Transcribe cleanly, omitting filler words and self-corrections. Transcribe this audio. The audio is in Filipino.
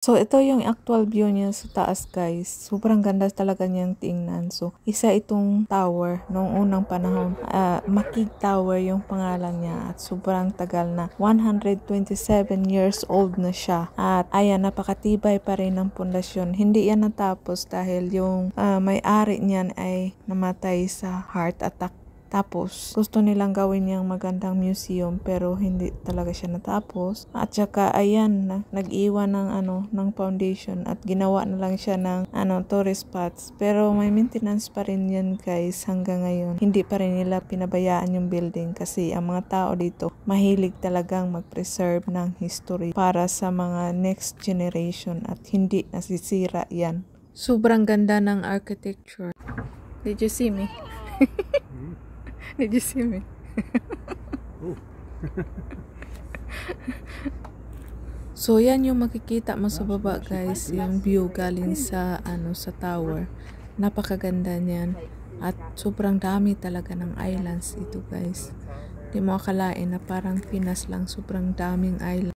So, ito yung actual view niya sa taas, guys. Sobrang ganda talaga niyang tingnan. So, isa itong tower noong unang panahon. Makig Tower yung pangalan niya at sobrang tagal na. 127 years old na siya. At ayan, napakatibay pa rin ng pundasyon. Hindi yan natapos dahil yung may-ari niyan ay namatay sa heart attack. Tapos, gusto nilang gawin niyang magandang museum pero hindi talaga siya natapos. At saka, ayan, nag-iwan ng foundation at ginawa na lang siya ng tourist spots. Pero may maintenance pa rin yan, guys, hanggang ngayon. Hindi pa rin nila pinabayaan yung building kasi ang mga tao dito mahilig talagang mag-preserve ng history para sa mga next generation at hindi nasisira yan. Sobrang ganda ng architecture. Did you see me? Did you see me? So yan yung makikita mo sa baba, guys, yung view galing sa sa tower. Napakaganda niyan at sobrang dami talaga ng islands ito, guys. Di mo akalain na parang Pinas lang, sobrang daming islands.